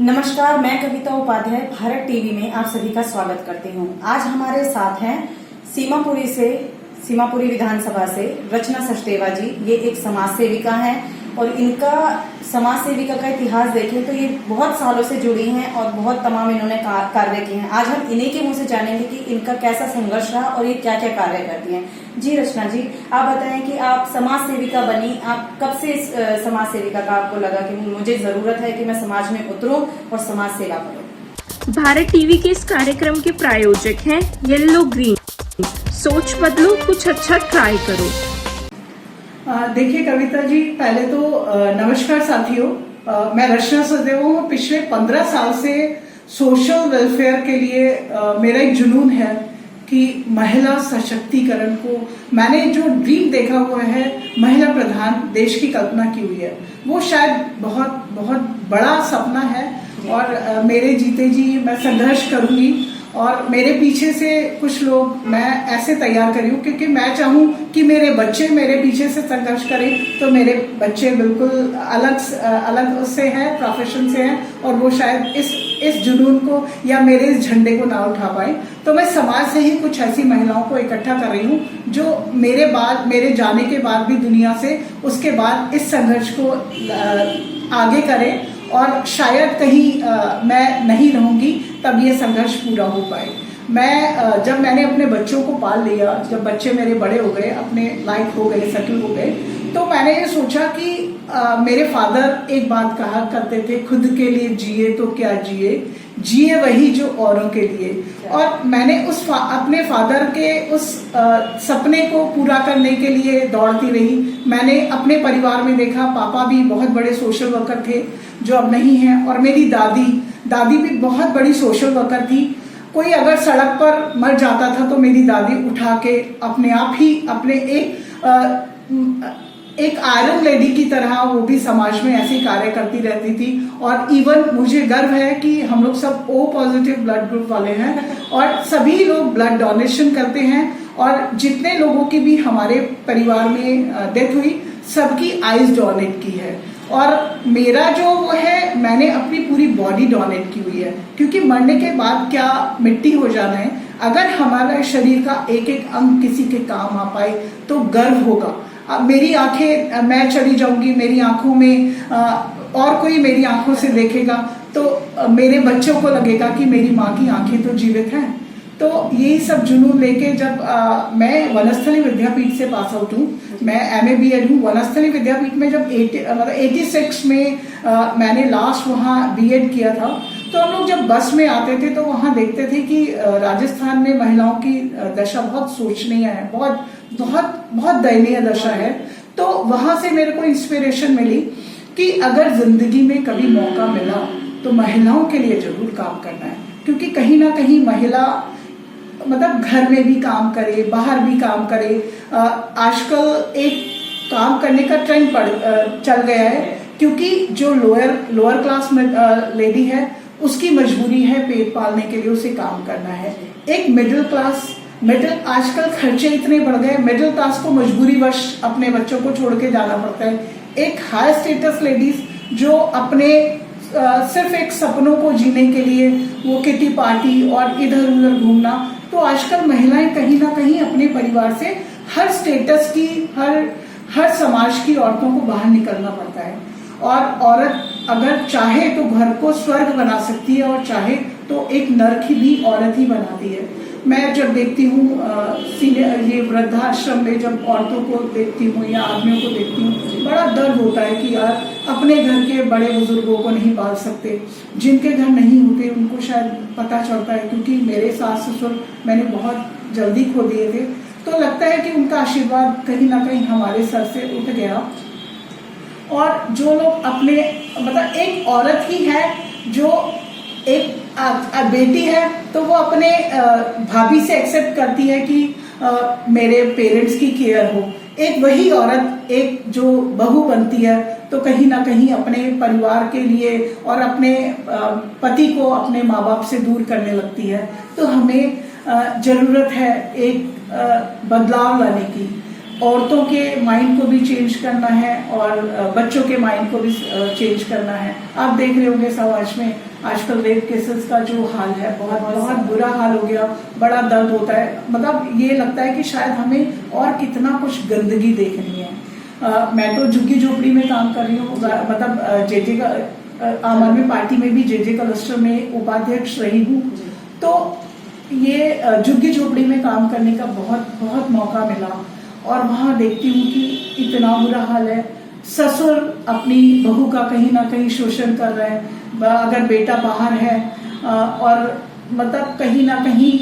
नमस्कार, मैं कविता उपाध्याय भारत टीवी में आप सभी का स्वागत करती हूँ। आज हमारे साथ हैं सीमापुरी विधानसभा से रचना सचदेवा जी। ये एक समाज सेविका हैं और इनका समाज सेविका का इतिहास देखें तो ये बहुत सालों से जुड़ी हैं और बहुत तमाम इन्होंने कार्य किए हैं। आज हम इन्हीं के मुंह से जानेंगे कि इनका कैसा संघर्ष रहा और ये क्या क्या कार्य करती हैं। जी रचना जी, आप बताएं कि आप समाज सेविका बनी, आप कब से इस समाज सेविका का आपको लगा कि मुझे जरूरत है कि मैं समाज में उतरूं और समाज सेवा करूं? भारत टीवी के इस कार्यक्रम के प्रायोजक हैं येलो ग्रीन। सोच बदलो, कुछ अच्छा ट्राई करो। देखिए कविता जी, पहले तो नमस्कार साथियों। मैं रचना सचदेवा हूँ। पिछले 15 साल से सोशल वेलफेयर के लिए मेरा एक जुनून है कि महिला सशक्तिकरण को, मैंने जो ड्रीम देखा हुआ है महिला प्रधान देश की कल्पना की हुई है, वो शायद बहुत बहुत बड़ा सपना है और मेरे जीते जी मैं संघर्ष करूंगी। और मेरे पीछे से कुछ लोग मैं ऐसे तैयार करी हूँ क्योंकि मैं चाहूँ कि मेरे बच्चे मेरे पीछे से संघर्ष करें। तो मेरे बच्चे बिल्कुल अलग उससे हैं, प्रोफेशन से हैं, और वो शायद इस जुनून को या मेरे इस झंडे को ना उठा पाए। तो मैं समाज से ही कुछ ऐसी महिलाओं को इकट्ठा कर रही हूँ जो मेरे जाने के बाद भी दुनिया से उसके बाद इस संघर्ष को आगे करें और शायद कहीं मैं नहीं रहूंगी तब ये संघर्ष पूरा हो पाए। जब मैंने अपने बच्चों को पाल लिया, जब बच्चे मेरे बड़े हो गए, अपने लाइफ हो गए, सेटल हो गए, तो मैंने ये सोचा कि मेरे फादर एक बात कहा करते थे, खुद के लिए जिए तो क्या जिए वही जो औरों के लिए। और मैंने अपने फादर के उस सपने को पूरा करने के लिए दौड़ती रही। मैंने अपने परिवार में देखा, पापा भी बहुत बड़े सोशल वर्कर थे जो अब नहीं हैं, और मेरी दादी भी बहुत बड़ी सोशल वर्कर थी। कोई अगर सड़क पर मर जाता था तो मेरी दादी उठा के अपने आप ही एक आयरन लेडी की तरह वो भी समाज में ऐसे कार्य करती रहती थी। और इवन मुझे गर्व है कि हम लोग सब O पॉजिटिव ब्लड ग्रुप वाले हैं और सभी लोग ब्लड डोनेशन करते हैं। और जितने लोगों की भी हमारे परिवार में डेथ हुई, सबकी आइज डोनेट की है। और मेरा जो वो है, मैंने अपनी पूरी बॉडी डोनेट की हुई है, क्योंकि मरने के बाद क्या मिट्टी हो जाना है। अगर हमारे शरीर का एक एक अंग किसी के काम आ पाए तो गर्व होगा। मेरी आंखें, मैं चली जाऊंगी, मेरी आंखों में और कोई मेरी आंखों से देखेगा तो मेरे बच्चों को लगेगा कि मेरी माँ की आंखें तो जीवित हैं। तो यही सब जुनून लेके जब मैं वनस्थली विद्यापीठ से पास आउट हूँ, मैं MA BEd हूँ। वनस्थली विद्यापीठ में जब 86 में मैंने लास्ट वहाँ BEd किया था, तो हम लोग जब बस में आते थे तो वहाँ देखते थे कि राजस्थान में महिलाओं की दशा बहुत शोचनीय है, बहुत दयनीय दशा है। तो वहां से मेरे को इंस्पिरेशन मिली कि अगर जिंदगी में कभी मौका मिला तो महिलाओं के लिए जरूर काम करना है, क्योंकि कहीं ना कहीं महिला मतलब घर में भी काम करे, बाहर भी काम करे। आजकल एक काम करने का ट्रेंड चल गया है, क्योंकि जो लोअर क्लास में लेडी है उसकी मजबूरी है पेट पालने के लिए उसे काम करना है। एक मिडिल आजकल खर्चे इतने बढ़ गए, मिडिल क्लास को मजबूरीवश अपने बच्चों को छोड़ के जाना पड़ता है। एक हाई स्टेटस लेडीज जो अपने सिर्फ एक सपनों को जीने के लिए वो किटी पार्टी और इधर उधर घूमना, तो आजकल महिलाएं कहीं ना कहीं अपने परिवार से हर स्टेटस की, हर समाज की औरतों को बाहर निकलना पड़ता है। और औरत अगर चाहे तो घर को स्वर्ग बना सकती है और चाहे तो एक नरक भी औरत ही बनाती है। मैं जब देखती हूँ ये वृद्धाश्रम में जब औरतों को देखती हूँ या आदमियों को देखती हूँ, बड़ा दर्द होता है कि यार अपने घर के बड़े बुजुर्गों को नहीं पाल सकते। जिनके घर नहीं होते उनको शायद पता चलता है, क्योंकि मेरे सास ससुर मैंने बहुत जल्दी खो दिए थे, तो लगता है कि उनका आशीर्वाद कहीं ना कहीं हमारे सर से उठ गया। और जो लोग अपने मतलब एक औरत ही है जो एक बेटी है, तो वो अपने भाभी से एक्सेप्ट करती है कि मेरे पेरेंट्स की केयर हो। एक वही औरत एक जो बहू बनती है तो कहीं ना कहीं अपने परिवार के लिए और अपने पति को अपने माँ बाप से दूर करने लगती है। तो हमें जरूरत है एक बदलाव लाने की। औरतों के माइंड को भी चेंज करना है और बच्चों के माइंड को भी चेंज करना है। आप देख रहे होंगे समाज में आजकल रेप केसेस का जो हाल है, बहुत बुरा हाल हो गया, बड़ा दर्द होता है। मतलब ये लगता है कि शायद हमें और कितना कुछ गंदगी देखनी है। मैं तो झुग्गी झोपड़ी में काम कर रही हूँ, मतलब जेजे का आम आदमी पार्टी में भी जेजे क्लस्टर में उपाध्यक्ष रही हूँ। तो ये झुग्गी झोपड़ी में काम करने का बहुत मौका मिला और वहां देखती हूँ कि इतना बुरा हाल है। ससुर अपनी बहू का कहीं ना कहीं शोषण कर रहे हैं, अगर बेटा बाहर है, और मतलब कहीं ना कहीं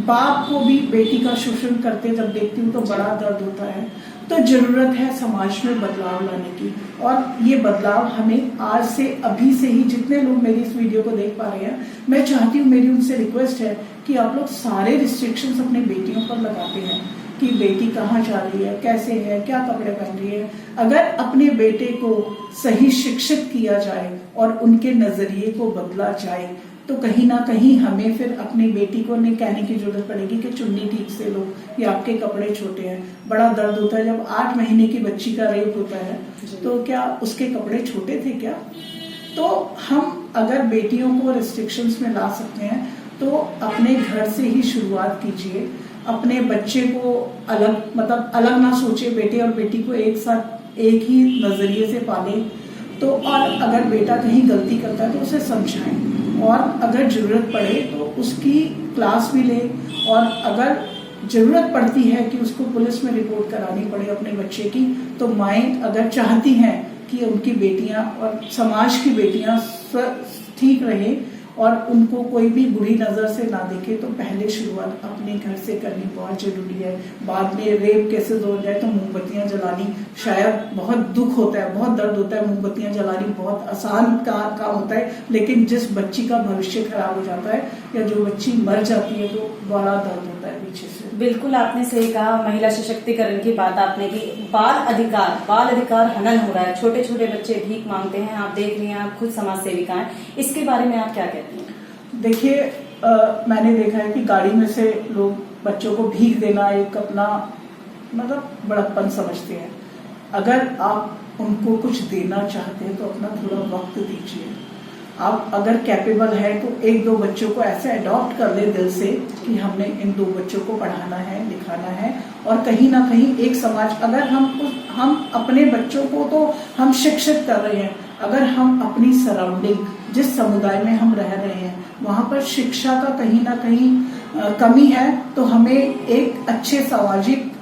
बाप को भी बेटी का शोषण करते जब देखती हूँ तो बड़ा दर्द होता है। तो जरूरत है समाज में बदलाव लाने की, और ये बदलाव हमें आज से, अभी से ही, जितने लोग मेरी इस वीडियो को देख पा रहे हैं, मैं चाहती हूँ, मेरी उनसे रिक्वेस्ट है कि आप लोग सारे रिस्ट्रिक्शंस अपने बेटियों पर लगाते हैं कि बेटी कहाँ जा रही है, कैसे है, क्या कपड़े पहन रही है। अगर अपने बेटे को सही शिक्षित किया जाए और उनके नजरिए को बदला जाए तो कहीं ना कहीं हमें फिर अपनी बेटी को नहीं कहने की जरूरत पड़ेगी कि चुन्नी ठीक से लो या आपके कपड़े छोटे हैं। बड़ा दर्द होता है जब 8 महीने की बच्ची का रेप होता है, तो क्या उसके कपड़े छोटे थे क्या? तो हम अगर बेटियों को रिस्ट्रिक्शंस में ला सकते हैं तो अपने घर से ही शुरुआत कीजिए। अपने बच्चे को अलग, मतलब अलग ना सोचे, बेटे और बेटी को एक साथ एक ही नजरिए से पाले। तो और अगर बेटा कहीं गलती करता है तो उसे समझाएं, और अगर जरूरत पड़े तो उसकी क्लास भी ले, और अगर जरूरत पड़ती है कि उसको पुलिस में रिपोर्ट करानी पड़े अपने बच्चे की, तो माएं अगर चाहती हैं कि उनकी बेटियां और समाज की बेटियां ठीक रहे और उनको कोई भी बुरी नजर से ना देखे, तो पहले शुरुआत अपने घर से करनी बहुत जरूरी है। बाद में रेप केसेस हो जाए तो मोमबत्तियां जलानी, शायद बहुत दुख होता है, बहुत दर्द होता है, मोमबत्तियां जलानी बहुत आसान काम होता है, लेकिन जिस बच्ची का भविष्य खराब हो जाता है या जो बच्ची मर जाती है तो बड़ा दर्द होता है पीछे से। बिल्कुल आपने सही कहा, महिला सशक्तिकरण की बात आपने की। बाल अधिकार हनन हो रहा है, छोटे छोटे बच्चे भीख मांगते हैं, आप देख रही हैं, आप खुद समाज सेविका हैं, इसके बारे में आप क्या कहती हैं? देखिए, मैंने देखा है कि गाड़ी में से लोग बच्चों को भीख देना एक अपना मतलब बड़प्पन समझते हैं। अगर आप उनको कुछ देना चाहते हैं तो अपना थोड़ा वक्त दीजिए। आप अगर कैपेबल है तो 1-2 बच्चों को ऐसे अडॉप्ट कर ले दिल से कि हमने इन 2 बच्चों को पढ़ाना है, लिखाना है, और कहीं ना कहीं एक समाज, अगर हम अपने बच्चों को तो हम शिक्षित कर रहे हैं, अगर हम अपनी सराउंडिंग, जिस समुदाय में हम रह रहे हैं, वहां पर शिक्षा का कहीं ना कहीं कमी है, तो हमें एक अच्छे सामाजिक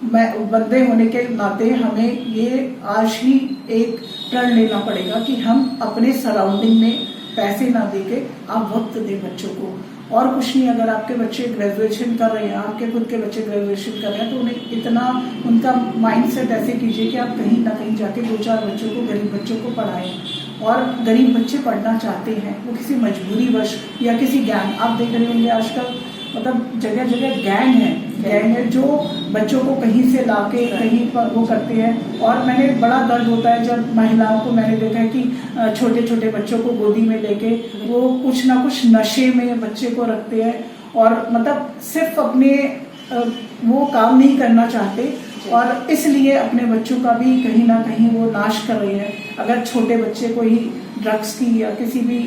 बंदे होने के नाते हमें ये आज ही एक प्रण लेना पड़ेगा कि हम अपने सराउंडिंग में पैसे ना देके आप वक्त दें बच्चों को। और कुछ नहीं, अगर आपके बच्चे ग्रेजुएशन कर रहे हैं, आपके खुद के बच्चे ग्रेजुएशन कर रहे हैं, तो उन्हें इतना उनका माइंडसेट ऐसे कीजिए कि आप कहीं ना कहीं जाके 2-4 बच्चों को, गरीब बच्चों को पढ़ाएं। और गरीब बच्चे पढ़ना चाहते हैं, वो किसी मजबूरी वश या किसी गैंग, आप देख रहे होंगे आजकल मतलब जगह जगह गैंग है जो बच्चों को कहीं से लाके कहीं पर वो करते हैं। और मैंने बड़ा दर्द होता है जब महिलाओं को मैंने देखा है कि छोटे छोटे बच्चों को गोदी में लेके वो कुछ ना कुछ नशे में बच्चे को रखते हैं, और मतलब सिर्फ अपने वो काम नहीं करना चाहते, और इसलिए अपने बच्चों का भी कहीं ना कहीं वो नाश कर रही है। अगर छोटे बच्चे को ही ड्रग्स की या किसी भी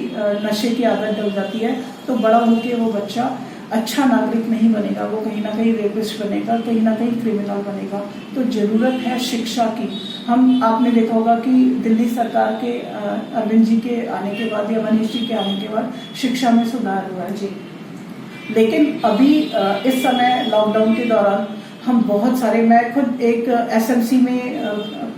नशे की आदत डल जाती है तो बड़ा होकर वो बच्चा अच्छा नागरिक नहीं बनेगा, वो कहीं ना कहीं रेपिस्ट बनेगा, कहीं ना कहीं क्रिमिनल बनेगा। तो जरूरत है शिक्षा की। आपने देखा होगा कि दिल्ली सरकार के अरविंद जी के आने के बाद या मनीष जी के आने के बाद शिक्षा में सुधार हुआ है जी। लेकिन अभी इस समय लॉकडाउन के दौरान हम बहुत सारे, मैं खुद एक एसएमसी में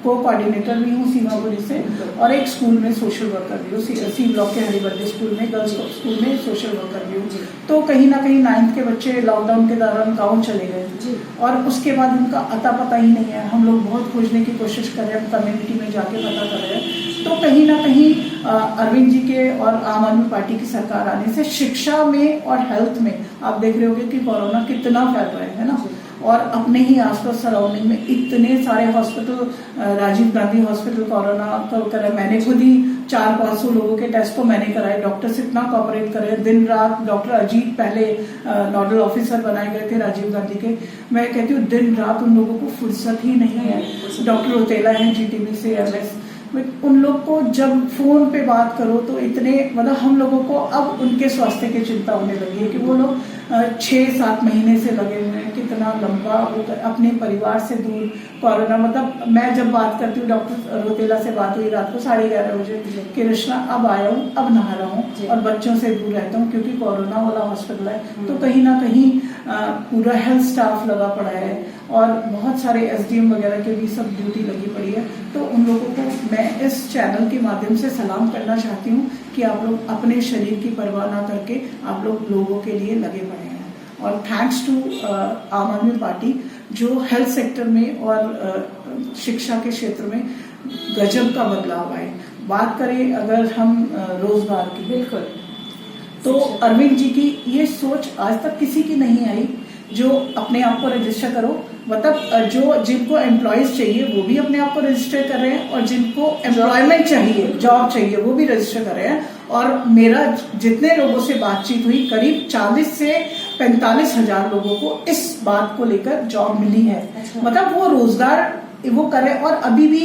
को-कोऑर्डिनेटर भी हूँ सीमापुरी से, और एक स्कूल में सोशल वर्कर भी हूँ, सी ब्लॉक के हरिवर्दी स्कूल में, गर्ल्स स्कूल में सोशल वर्कर भी हूँ। तो कहीं ना कहीं 9th के बच्चे लॉकडाउन के दौरान गाँव चले गए और उसके बाद उनका अता पता ही नहीं है। हम लोग बहुत खोजने की कोशिश कर रहे हैं, कम्युनिटी में जाके पता कर रहे हैं। तो कहीं ना कहीं अरविंद जी के और आम आदमी पार्टी की सरकार आने से शिक्षा में और हेल्थ में आप देख रहे होंगे कि कोरोना कितना फैल रहा है ना। और अपने ही आसपास सराउंडिंग में इतने सारे hospital, Rajiv Gandhi hospital corona का कर, मैंने खुद ही 400-500 लोगों के टेस्ट तो मैंने कराए। डॉक्टर से इतना कॉपरेट करे, दिन रात। डॉक्टर अजीत पहले नोडल ऑफिसर बनाए गए थे राजीव गांधी के। मैं कहती हूँ दिन रात उन लोगों को फुर्सत ही नहीं है। डॉक्टर रोतेला है GTB से MS, उन लोग को जब फोन पे बात करो तो इतने, मतलब हम लोगों को अब उनके स्वास्थ्य की चिंता होने लगी है कि वो लोग 6-7 महीने से लगे हुए हैं। कितना लंबा वो अपने परिवार से दूर कोरोना, मतलब मैं जब बात करती हूँ, डॉक्टर रोतेला से बात हुई रात को 11:30 बजे कि रचना अब आया हूँ, अब नहा रहा हूँ और बच्चों से दूर रहता हूँ क्योंकि कोरोना वाला हॉस्पिटल है। तो कहीं ना कहीं पूरा हेल्थ स्टाफ लगा पड़ा है और बहुत सारे SDM वगैरह के भी सब ड्यूटी लगी पड़ी है। तो उन लोगों को मैं इस चैनल के माध्यम से सलाम करना चाहती हूँ कि आप लोग अपने शरीर की परवाह ना करके आप लोग लोगों के लिए लगे पड़े हैं। और थैंक्स टू आम आदमी पार्टी जो हेल्थ सेक्टर में और शिक्षा के क्षेत्र में गजब का बदलाव आए। बात करें अगर हम रोजगार की, बिल्कुल, तो अरविंद जी की ये सोच आज तक किसी की नहीं आई जो अपने आप को रजिस्टर करो, मतलब जो जिनको एम्प्लॉयज चाहिए वो भी अपने आप को रजिस्टर कर रहे हैं और जिनको एम्प्लॉयमेंट चाहिए, जॉब चाहिए, वो भी रजिस्टर कर रहे हैं। और मेरा जितने लोगों से बातचीत हुई, करीब 40 से 45 हजार लोगों को इस बात को लेकर जॉब मिली है। मतलब वो रोजगार वो करे। और अभी भी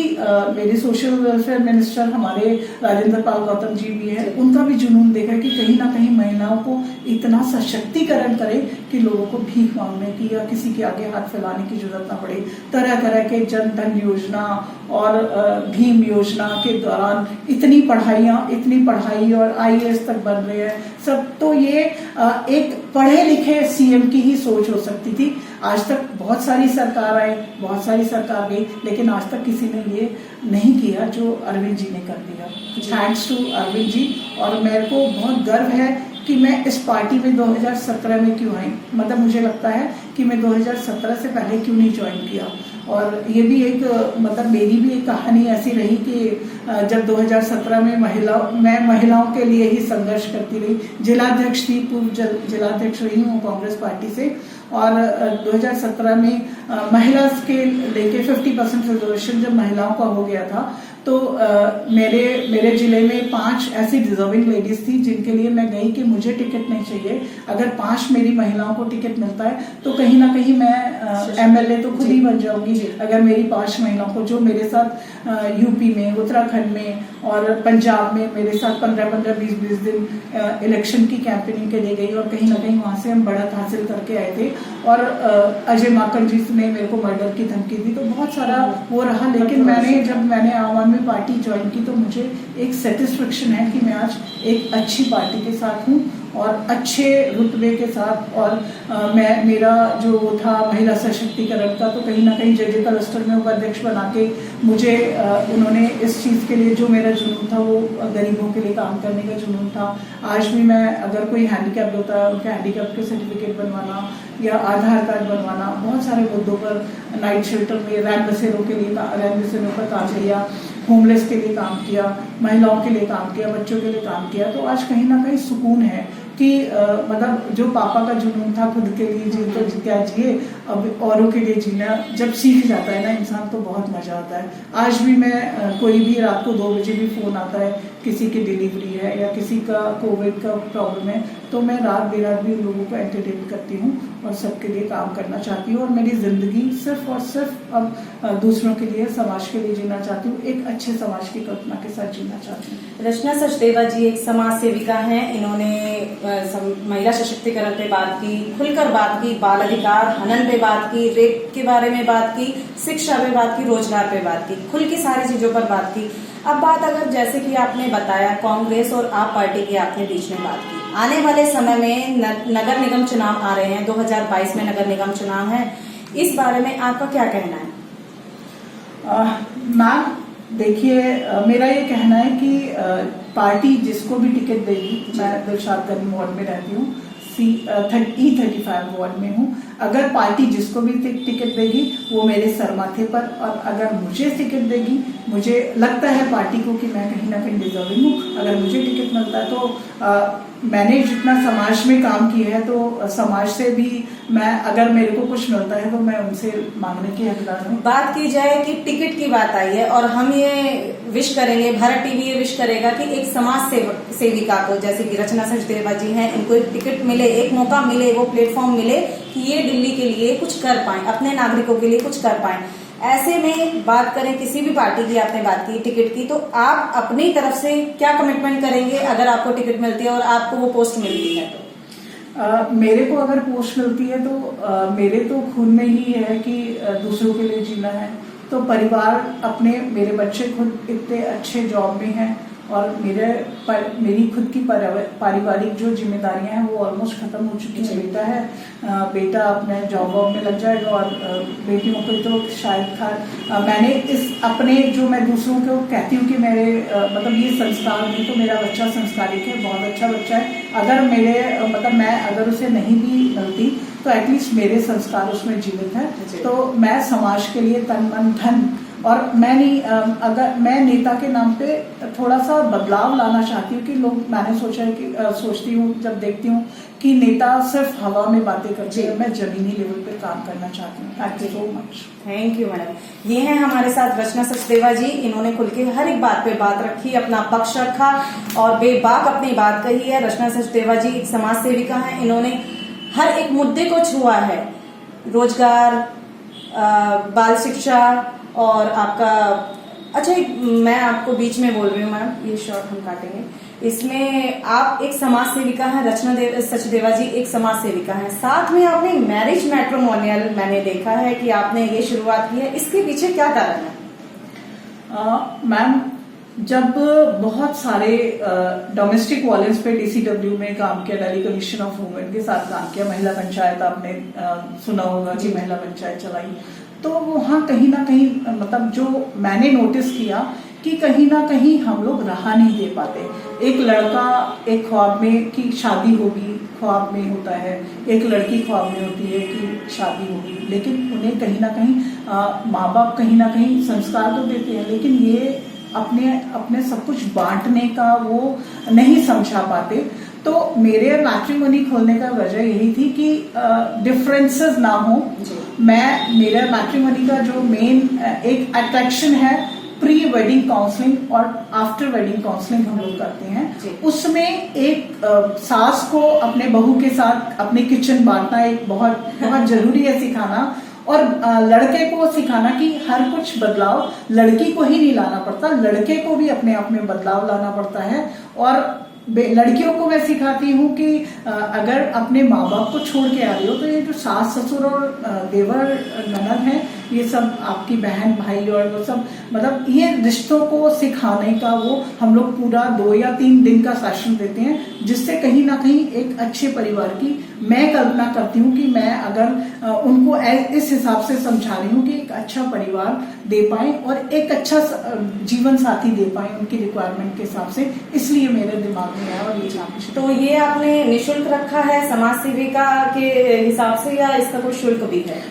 मेरे सोशल वेलफेयर मिनिस्टर हमारे राजेंद्र पाल गौतम जी भी है, उनका भी जुनून देख रहे कि कहीं ना कहीं महिलाओं को इतना सशक्तिकरण करे कि लोगों को भीख मांगने की या किसी के आगे हाथ फैलाने की जरूरत ना पड़े। तरह तरह के जन धन योजना और भीम योजना के दौरान इतनी पढ़ाई और IAS तक बन रहे हैं सब। तो ये एक पढ़े लिखे CM की ही सोच हो सकती थी। आज तक बहुत सारी सरकार आई, बहुत सारी सरकार गई, लेकिन आज तक किसी ने ये नहीं किया जो अरविंद जी ने कर दिया। Thanks to Arvind ji. और मेरे को बहुत गर्व है कि मैं इस पार्टी में 2017 में क्यों आई। मतलब मुझे लगता है कि मैं 2017 से पहले क्यों नहीं ज्वाइन किया। और ये भी एक, मतलब मेरी भी एक कहानी ऐसी रही कि जब 2017 में मैं महिलाओं के लिए ही संघर्ष करती रही। जिलाध्यक्ष थी, पूर्व जिलाध्यक्ष रही हूँ कांग्रेस पार्टी से। और 2017 में महिला के लेके 50% रिजर्वेशन जब महिलाओं का हो गया था तो मेरे जिले में 5 ऐसी डिजर्विंग लेडीज थी जिनके लिए मैं गई कि मुझे टिकट नहीं चाहिए, अगर 5 मेरी महिलाओं को टिकट मिलता है तो कहीं ना कहीं मैं MLA तो खुद ही बन जाऊंगी। अगर मेरी 5 महिलाओं को, जो मेरे साथ UP में, उत्तराखंड में और पंजाब में मेरे साथ 15-15, 20-20 दिन इलेक्शन की कैंपेनिंग के लिए गई और कहीं ना कहीं वहां से हम बढ़त हासिल करके आए थे। और अजय माकन जी ने मेरे को मर्डर की धमकी दी, तो बहुत सारा वो रहा। लेकिन जब मैंने आम आदमी पार्टी ज्वाइन की तो मुझे एक सेटिस्फेक्शन है कि मैं आज एक अच्छी पार्टी के साथ हूँ और अच्छे रुतबे के साथ। और मेरा जो था महिला सशक्तिकरण का, तो कहीं ना कहीं JJ क्लस्टर में उपाध्यक्ष बना के मुझे उन्होंने इस चीज के लिए, जो मेरा जुनून था वो गरीबों के लिए काम करने का जुनून था। आज भी मैं, अगर कोई हैंडीकैप्ड होता है उनके हैंडीकैप्ड के सर्टिफिकेट बनवाना या आधार कार्ड बनवाना, बहुत सारे मुद्दों पर, नाइट शेल्टर में रैन बसेरों पर काम किया, होमलेस के लिए काम किया, महिलाओं के लिए काम किया, बच्चों के लिए काम किया। तो आज कहीं ना कहीं सुकून है कि मतलब जो पापा का जुनून था खुद के लिए जी तो क्या जिए, अब औरों के लिए जीना जब सीख जाता है ना इंसान तो बहुत मजा आता है। आज भी मैं कोई भी रात को 2 बजे भी फोन आता है, किसी की डिलीवरी है या किसी का कोविड का प्रॉब्लम है, तो मैं रात बेरात भी लोगों को एंटरटेन करती हूँ और सबके लिए काम करना चाहती हूँ। और मेरी जिंदगी सिर्फ और सिर्फ अब दूसरों के लिए, समाज के लिए जीना चाहती हूँ, एक अच्छे समाज की कल्पना के साथ जीना चाहती हूँ। रचना सचदेवा जी एक समाज सेविका हैं। इन्होंने महिला सशक्तिकरण पे बात की, खुलकर बात की, बाल अधिकार हनन पे बात की, रेप के बारे में बात की, शिक्षा पे बात की, रोजगार पे बात की, खुल के सारी चीजों पर बात की। अब बात अगर जैसे कि आपने बताया कांग्रेस और आप पार्टी की आपने बीच में बात की, आने वाले समय में नगर निगम चुनाव आ रहे हैं, 2022 में नगर निगम चुनाव है, इस बारे में आपका क्या कहना है? मैम देखिए, मेरा ये कहना है कि पार्टी जिसको भी टिकट देगी, मैं दिलशादगंज वार्ड में रहती हूँ, E35 वार्ड में हूँ, अगर पार्टी जिसको भी टिकट देगी वो मेरे सर माथे पर, और अगर मुझे टिकट देगी, मुझे लगता है पार्टी को कि मैं कहीं ना कहीं डिजर्विंग हूँ, अगर मुझे टिकट मिलता है तो मैंने जितना समाज में काम किया है तो समाज से भी मैं, अगर मेरे को कुछ मिलता है तो मैं उनसे मांगने की हकदार हूँ। बात की जाए कि टिकट की बात आई है और हम ये विश करेंगे, भारत टीवी ये विश करेगा कि एक समाज सेविका को, जैसे कि रचना सचदेवा जी हैं, इनको एक टिकट मिले, एक मौका मिले, वो प्लेटफॉर्म मिले कि ये दिल्ली के लिए कुछ कर पाए, अपने नागरिकों के लिए कुछ कर पाए। ऐसे में बात करें किसी भी पार्टी की, आपने बात की टिकट की, तो आप अपनी तरफ से क्या कमिटमेंट करेंगे अगर आपको टिकट मिलती है और आपको वो पोस्ट मिलती है? तो मेरे को अगर पोस्ट मिलती है तो मेरे तो खून में ही है कि दूसरों के लिए जीना है। तो परिवार अपने, मेरे बच्चे खुद इतने अच्छे जॉब में हैं और मेरी खुद की पारिवारिक जो जिम्मेदारियां हैं वो ऑलमोस्ट खत्म हो चुकी है। बेटा अपने जॉब वॉब में लग जाएगा और बेटियों को तो शायद मैंने इस अपने जो मैं दूसरों को कहती हूँ कि मेरे मतलब ये संस्कार नहीं, तो मेरा बच्चा संस्कारिक है, बहुत अच्छा बच्चा है। अगर मेरे मतलब मैं अगर उसे नहीं भी मिलती तो एटलीस्ट मेरे संस्कार उसमें जीवित है। तो मैं समाज के लिए तन मन धन, और मैं नहीं अगर मैं नेता के नाम पे थोड़ा सा बदलाव लाना चाहती हूँ कि लोग, मैंने सोचा है कि सोचती हूँ जब देखती हूँ कि नेता सिर्फ हवा में बातें करते हैं, मैं जमीनी लेवल पे काम करना चाहती हूँ। Thank you so much. Thank you madam. ये हैं हमारे साथ रचना सचदेवा जी, इन्होंने खुल के हर एक बात पे बात रखी, अपना पक्ष रखा और बेबाक अपनी बात कही है। रचना सचदेवा जी एक समाज सेविका हैं, इन्होंने हर एक मुद्दे को छुआ है, रोजगार, बाल शिक्षा और आपका, अच्छा मैं आपको बीच में बोल रही हूँ मैम, ये शॉर्ट हम काटेंगे। इसमें आप एक समाज सेविका हैं, रचना सचदेवा जी एक समाज सेविका हैं, साथ में आपने मैरिज मैट्रिमोनियल मैंने देखा है कि आपने ये शुरुआत की है, इसके पीछे क्या कारण है? मैम, जब बहुत सारे डोमेस्टिक वायलेंस पे डीसीडब्ल्यू में काम किया, दिल्ली कमीशन ऑफ वुमेन के साथ काम किया, महिला पंचायत आपने सुना होगा कि महिला पंचायत चलाई, तो वहाँ कहीं ना कहीं मतलब जो मैंने नोटिस किया कि कहीं ना कहीं हम लोग राह नहीं दे पाते। एक लड़का एक ख्वाब में कि शादी होगी, ख्वाब में होता है, एक लड़की ख्वाब में होती है कि शादी होगी, लेकिन उन्हें कहीं ना कहीं माँ बाप कहीं ना कहीं संस्कार तो देते हैं, लेकिन ये अपने सब कुछ बांटने का वो नहीं समझा पाते। तो मेरे मैट्रिमोनी खोलने का वजह यही थी कि डिफरेंसेस ना हो। मेरा मैट्रिमोनी का जो मेन एक अट्रैक्शन है, प्री वेडिंग काउंसलिंग और आफ्टर वेडिंग काउंसलिंग हम लोग करते हैं। उसमें एक सास को अपने बहू के साथ अपने किचन बांटना एक बहुत बहुत जरूरी है सिखाना, और लड़के को सिखाना कि हर कुछ बदलाव लड़की को ही नहीं लाना पड़ता, लड़के को भी अपने आप में बदलाव लाना पड़ता है। और लड़कियों को मैं सिखाती हूँ कि अगर अपने माँ बाप को छोड़ के आ रही हो तो ये जो सास ससुर और देवर ननद हैं, ये सब आपकी बहन भाई और वो सब, मतलब ये रिश्तों को सिखाने का वो हम लोग पूरा 2 या 3 दिन का सेशन देते हैं, जिससे कहीं ना कहीं एक अच्छे परिवार की मैं कल्पना करती हूँ कि मैं अगर उनको इस हिसाब से समझा रही हूँ कि एक अच्छा परिवार दे पाए और एक अच्छा जीवन साथी दे पाए उनकी रिक्वायरमेंट के हिसाब से, इसलिए मेरे दिमाग में आया और ये जानना। तो ये आपने निःशुल्क रखा है समाज सेविका के हिसाब से या इसका कोई शुल्क भी है?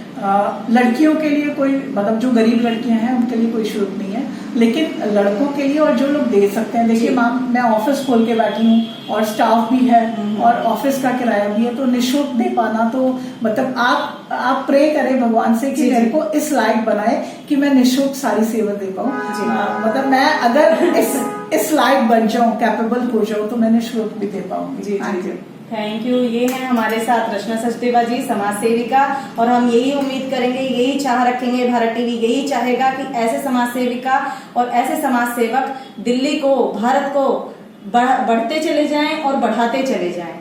लड़कियों के लिए कोई, मतलब जो गरीब लड़कियां हैं उनके लिए कोई शुल्क नहीं है, लेकिन लड़कों के लिए और जो लोग दे सकते हैं, देखिए मैम मैं ऑफिस खोल के बैठी हूँ और स्टाफ भी है और ऑफिस का किराया भी है, तो निःशुल्क दे पाना तो मतलब आप प्रे करें भगवान से कि मेरे को इस लायक बनाए कि मैं निःशुल्क सारी सेवा दे पाऊँ। मतलब मैं अगर इस लायक बन जाऊँ, कैपेबल हो जाऊँ, तो मैं निःशुल्क भी दे पाऊंगी। Thank you. ये है हमारे साथ रचना सचदेवा जी, समाज सेविका, और हम यही उम्मीद करेंगे, यही चाह रखेंगे, भारत टीवी यही चाहेगा कि ऐसे समाज सेविका और ऐसे समाज सेवक दिल्ली को, भारत को बढ़ते चले जाएं और बढ़ाते चले जाएं।